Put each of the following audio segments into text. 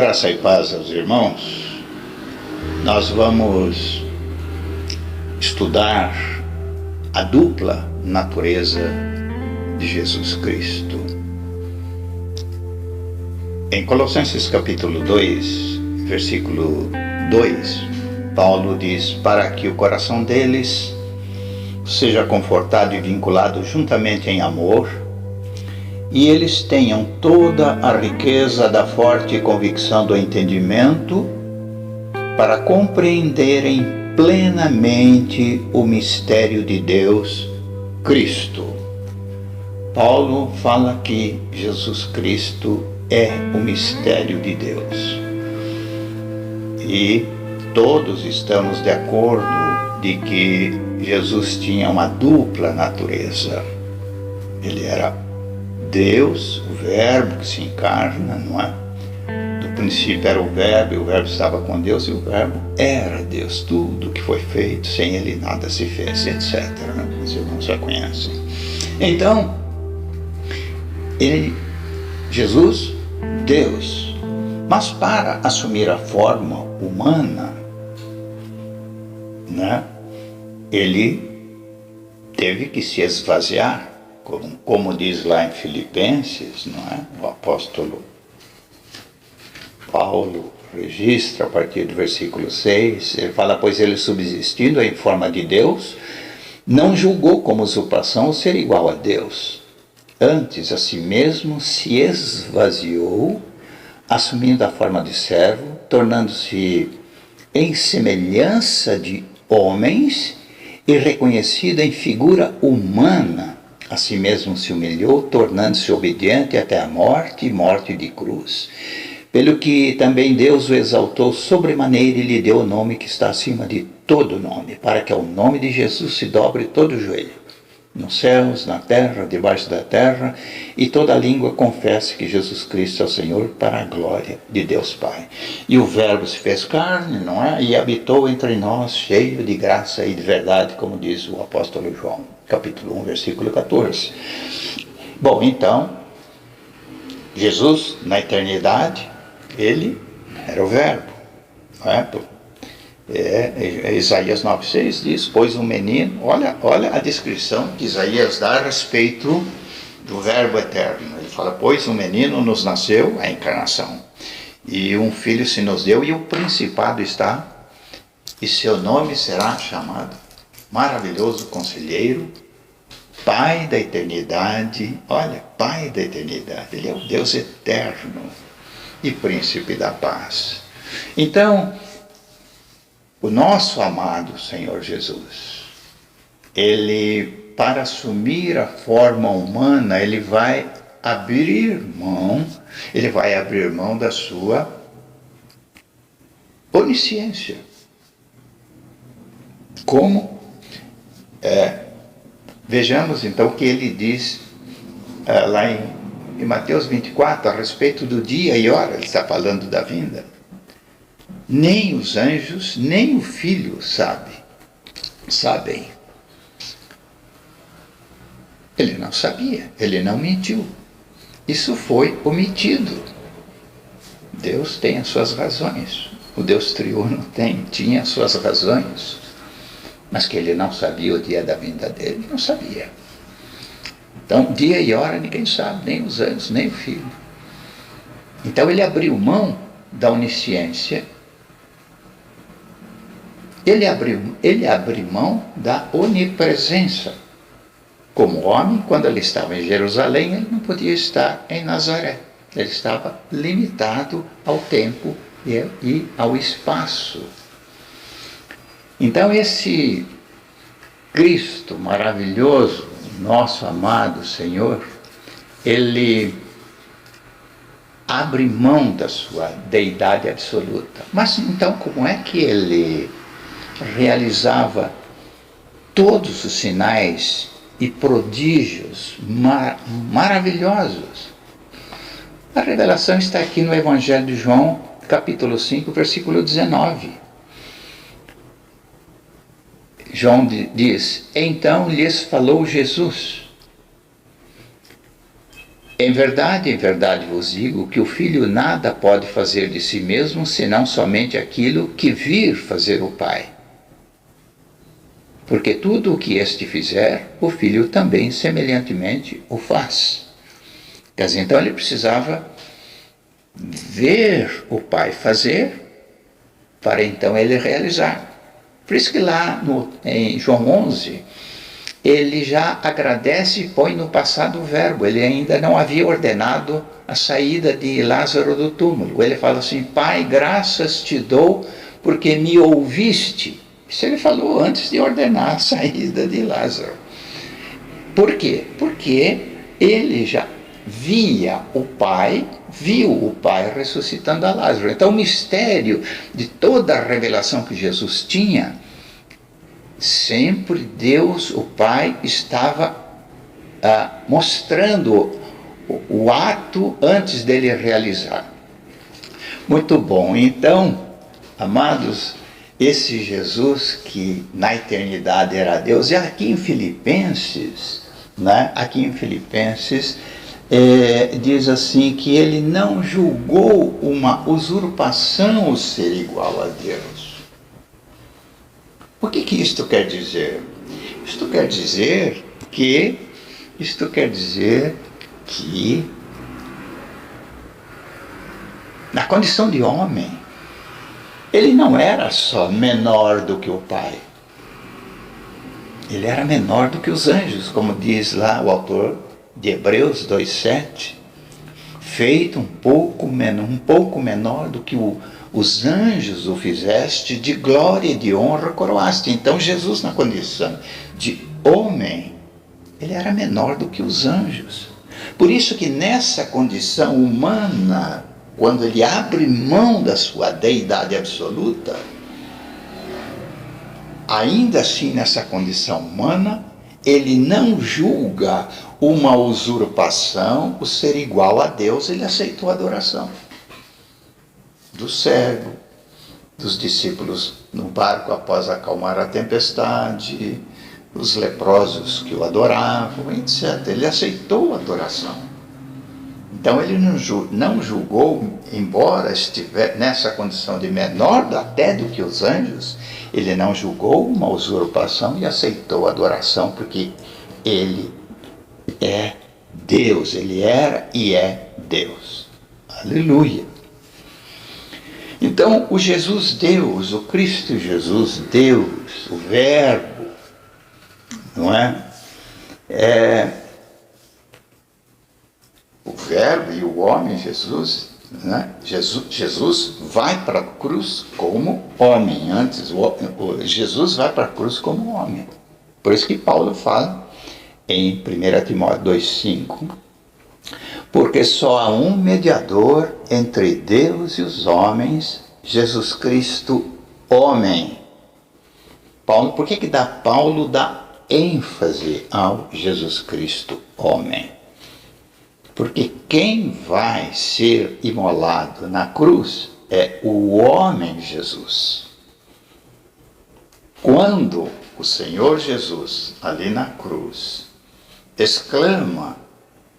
Graça e paz aos irmãos. Nós vamos estudar a dupla natureza de Jesus Cristo. Em Colossenses capítulo 2, versículo 2, Paulo diz: para que o coração deles seja confortado e vinculado juntamente em amor, e eles tenham toda a riqueza da forte convicção do entendimento, para compreenderem plenamente o mistério de Deus, Cristo. Paulo fala que Jesus Cristo é o mistério de Deus. E todos estamos de acordo de que Jesus tinha uma dupla natureza. Ele era Deus, o Verbo que se encarna, não é? No princípio era o Verbo, e o Verbo estava com Deus, e o Verbo era Deus. Tudo que foi feito, sem Ele nada se fez, etc. Os irmãos já conhecem. Então, Jesus, Deus, mas para assumir a forma humana, né? Ele teve que se esvaziar. Como diz lá em Filipenses, não é? O apóstolo Paulo registra a partir do versículo 6, ele fala: pois ele, subsistindo em forma de Deus, não julgou como usurpação o ser igual a Deus. Antes, a si mesmo se esvaziou, assumindo a forma de servo, tornando-se em semelhança de homens e reconhecido em figura humana. A si mesmo se humilhou, tornando-se obediente até a morte e morte de cruz. Pelo que também Deus o exaltou sobremaneira e lhe deu o nome que está acima de todo nome, para que ao nome de Jesus se dobre todo o joelho, nos céus, na terra, debaixo da terra, e toda língua confesse que Jesus Cristo é o Senhor, para a glória de Deus Pai. E o Verbo se fez carne, não é? E habitou entre nós, cheio de graça e de verdade, como diz o apóstolo João, capítulo 1, versículo 14. Bom, então, Jesus, na eternidade, ele era o Verbo, não é? Isaías 9,6 diz: pois um menino, olha a descrição que Isaías dá a respeito do Verbo eterno. Ele fala: pois um menino nos nasceu, a encarnação, e um filho se nos deu, e o principado está, e seu nome será chamado Maravilhoso Conselheiro, Pai da eternidade. Olha, Pai da eternidade, ele é o Deus eterno e Príncipe da paz. Então, o nosso amado Senhor Jesus, ele, para assumir a forma humana, ele vai abrir mão da sua onisciência. Como? Vejamos então o que ele diz lá em Mateus 24, a respeito do dia e hora. Ele está falando da vinda. Nem os anjos, nem o Filho sabem. Ele não sabia, ele não mentiu. Isso foi omitido. Deus tem as suas razões. O Deus triuno tinha as suas razões. Mas que ele não sabia o dia da vinda dele, não sabia. Então, dia e hora ninguém sabe, nem os anjos, nem o Filho. Então ele abriu mão da onisciência. Ele abriu mão da onipresença. Como homem, quando ele estava em Jerusalém, ele não podia estar em Nazaré. Ele estava limitado ao tempo e ao espaço. Então esse Cristo maravilhoso, nosso amado Senhor, ele abre mão da sua deidade absoluta. Mas então como é que ele realizava todos os sinais e prodígios maravilhosos? A revelação está aqui no Evangelho de João, capítulo 5, versículo 19. João diz: então lhes falou Jesus: Em verdade vos digo que o Filho nada pode fazer de si mesmo, senão somente aquilo que vir fazer o Pai. Porque tudo o que este fizer, o Filho também semelhantemente o faz. Quer dizer, então ele precisava ver o Pai fazer, para então ele realizar. Por isso que lá em João 11, ele já agradece e põe no passado o verbo. Ele ainda não havia ordenado a saída de Lázaro do túmulo. Ele fala assim: Pai, graças te dou porque me ouviste. Isso ele falou antes de ordenar a saída de Lázaro. Por quê? Porque ele já via o Pai, viu o Pai ressuscitando a Lázaro. Então o mistério de toda a revelação que Jesus tinha, sempre Deus, o Pai, estava mostrando o ato antes dele realizar. Muito bom. Então, amados, esse Jesus que na eternidade era Deus, e aqui em Filipenses, né? Aqui em Filipenses, diz assim que ele não julgou uma usurpação o ser igual a Deus. O que isto quer dizer? Isto quer dizer que na condição de homem, ele não era só menor do que o Pai. Ele era menor do que os anjos, como diz lá o autor de Hebreus 2,7. Feito um pouco menor do que os anjos o fizeste, de glória e de honra coroaste. Então Jesus, na condição de homem, ele era menor do que os anjos. Por isso que nessa condição humana, quando ele abre mão da sua deidade absoluta, ainda assim nessa condição humana, ele não julga uma usurpação o ser igual a Deus. Ele aceitou a adoração do cego, dos discípulos no barco após acalmar a tempestade, os leprosos que o adoravam, etc. Ele aceitou a adoração. Então ele não julgou, embora estivesse nessa condição de menor até do que os anjos, ele não julgou uma usurpação e aceitou a adoração, porque ele é Deus, ele era e é Deus. Aleluia! Então, o Jesus Deus, o Cristo Jesus Deus, o Verbo, não é? O Verbo e o homem, Jesus, né? Jesus vai para a cruz como homem. Antes, Jesus vai para a cruz como homem. Por isso que Paulo fala em 1 Timóteo 2,5, porque só há um mediador entre Deus e os homens, Jesus Cristo, homem. Paulo, por que Paulo dá ênfase ao Jesus Cristo, homem? Porque quem vai ser imolado na cruz é o homem Jesus. Quando o Senhor Jesus, ali na cruz, exclama: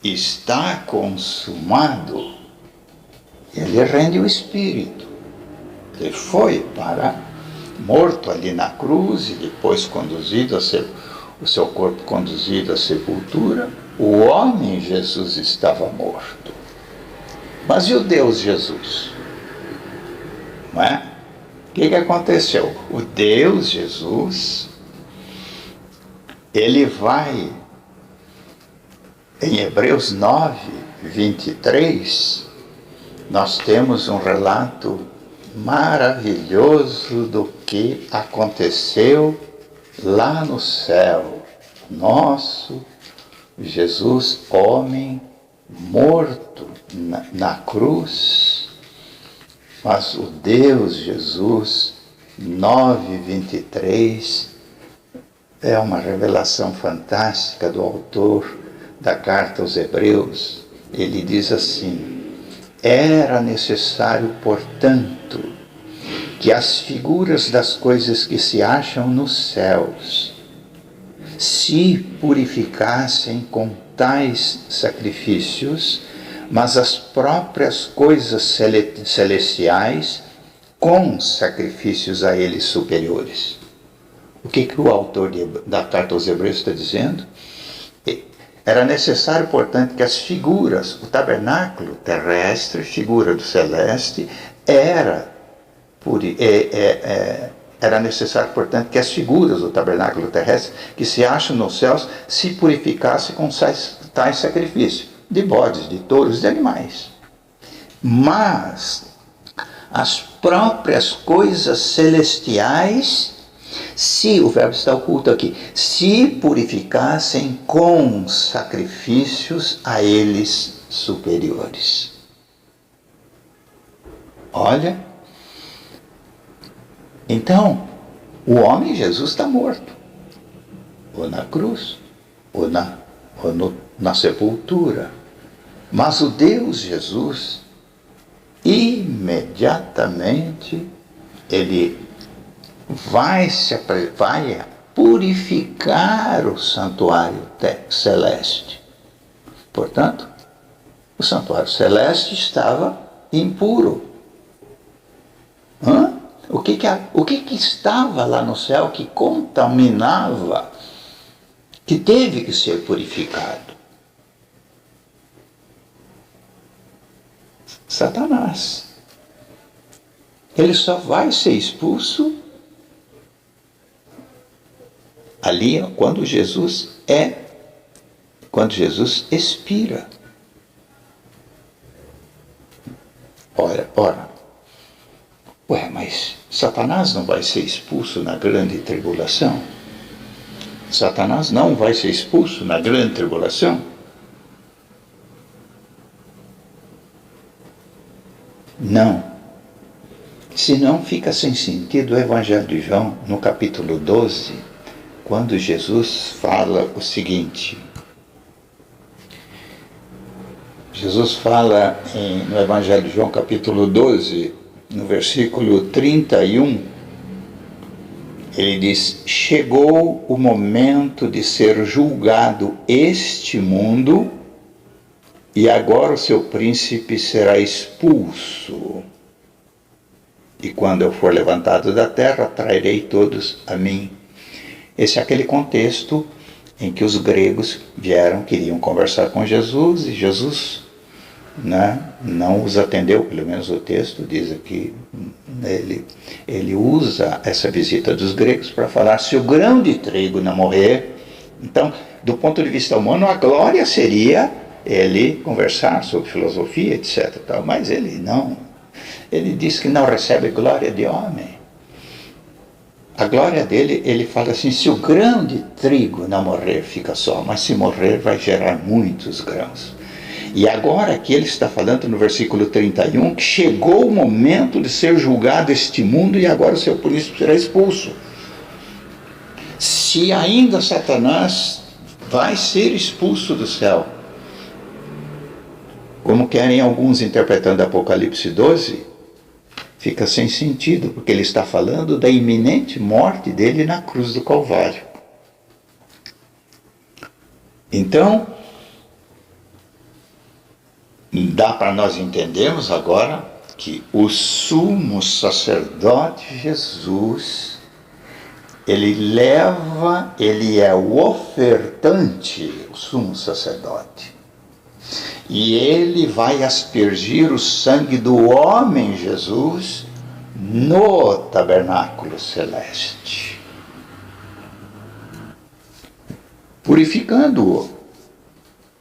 está consumado, ele rende o espírito. Ele foi morto ali na cruz e depois conduzido o seu corpo conduzido à sepultura. O homem Jesus estava morto. Mas e o Deus Jesus? Não é? O que aconteceu? O Deus Jesus, ele vai, em Hebreus 9:23, nós temos um relato maravilhoso do que aconteceu lá no céu. Nosso Jesus, homem, morto na cruz, mas o Deus Jesus, 9:23, é uma revelação fantástica do autor da carta aos Hebreus. Ele diz assim: era necessário, portanto, que as figuras das coisas que se acham nos céus se purificassem com tais sacrifícios, mas as próprias coisas celestiais com sacrifícios a eles superiores. O que o autor da Carta aos Hebreus está dizendo? Era necessário, portanto, que as figuras, o tabernáculo terrestre, figura do celeste, era necessário, portanto, que as figuras do tabernáculo terrestre, que se acham nos céus, se purificassem com tais sacrifícios, de bodes, de touros, de animais. Mas as próprias coisas celestiais, se, o verbo está oculto aqui, se purificassem com sacrifícios a eles superiores. Olha, então, o homem Jesus está morto, ou na cruz, ou na sepultura. Mas o Deus Jesus, imediatamente, ele vai purificar o santuário celeste. Portanto, o santuário celeste estava impuro. O que estava lá no céu que contaminava, que teve que ser purificado? Satanás. Ele só vai ser expulso ali quando Jesus expira. Ora, mas Satanás não vai ser expulso na grande tribulação? Satanás não vai ser expulso na grande tribulação? Não. Senão fica sem sentido o Evangelho de João, no capítulo 12, quando Jesus fala o seguinte. Jesus fala no Evangelho de João, capítulo 12, no versículo 31, ele diz: chegou o momento de ser julgado este mundo, e agora o seu príncipe será expulso. E quando eu for levantado da terra, trarei todos a mim. Esse é aquele contexto em que os gregos queriam conversar com Jesus, e Jesus não os atendeu, pelo menos o texto diz aqui. Ele usa essa visita dos gregos para falar: se o grão de trigo não morrer, então, do ponto de vista humano, a glória seria ele conversar sobre filosofia, etc. Mas ele não. Ele diz que não recebe glória de homem. A glória dele, ele fala assim: se o grão de trigo não morrer, fica só, mas se morrer, vai gerar muitos grãos. E agora aqui ele está falando no versículo 31 que chegou o momento de ser julgado este mundo, e agora o seu príncipe será expulso. Se ainda Satanás vai ser expulso do céu, como querem alguns interpretando Apocalipse 12, fica sem sentido, porque ele está falando da iminente morte dele na cruz do Calvário. Então, dá para nós entendermos agora que o sumo sacerdote Jesus, ele é o ofertante, o sumo sacerdote. E ele vai aspergir o sangue do homem Jesus no tabernáculo celeste, purificando-o.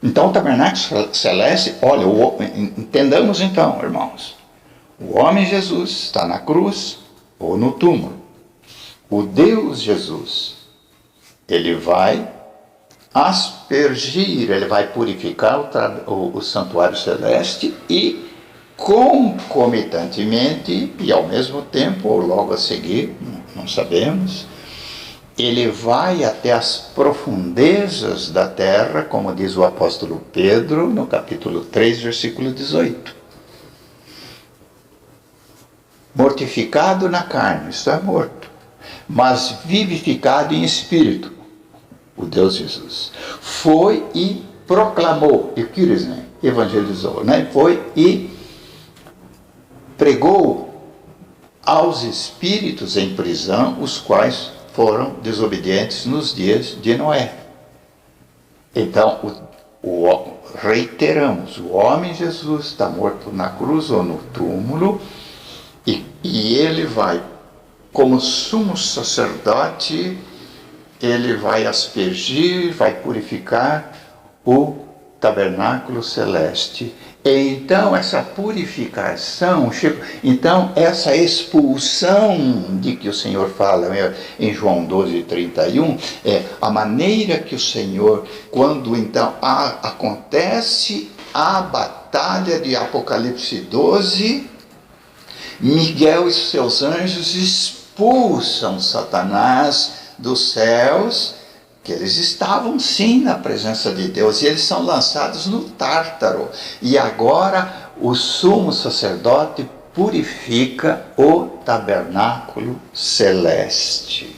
Então o tabernáculo celeste, olha, entendamos então, irmãos, o homem Jesus está na cruz ou no túmulo. O Deus Jesus, ele vai aspergir, ele vai purificar o santuário celeste, e concomitantemente, e ao mesmo tempo, ou logo a seguir, não sabemos, ele vai até as profundezas da terra, como diz o apóstolo Pedro, no capítulo 3, versículo 18. Mortificado na carne, isto é, morto, mas vivificado em espírito. o Deus Jesus, foi e proclamou, evangelizou, né? Foi e pregou aos espíritos em prisão, os quais foram desobedientes nos dias de Noé. Então, reiteramos, o homem Jesus está morto na cruz ou no túmulo, e ele vai, como sumo sacerdote, ele vai aspergir, vai purificar o tabernáculo celeste. E então, essa purificação, então, essa expulsão de que o Senhor fala em João 12:31, é a maneira que o Senhor, quando então acontece a batalha de Apocalipse 12, Miguel e seus anjos expulsam Satanás dos céus, que eles estavam sim na presença de Deus, e eles são lançados no Tártaro. E agora o sumo sacerdote purifica o tabernáculo celeste.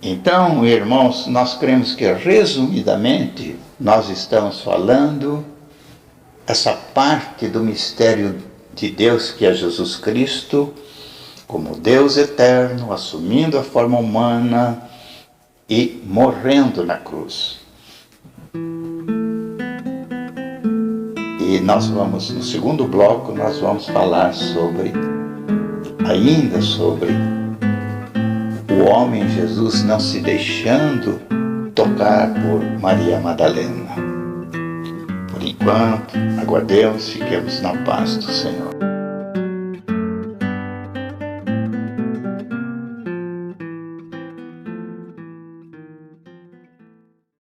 Então, irmãos, nós cremos que, resumidamente, nós estamos falando essa parte do mistério de Deus, que é Jesus Cristo, como Deus eterno, assumindo a forma humana e morrendo na cruz. E nós vamos, no segundo bloco, nós vamos falar ainda sobre o homem Jesus não se deixando tocar por Maria Madalena. Por enquanto, aguardemos, fiquemos na paz do Senhor.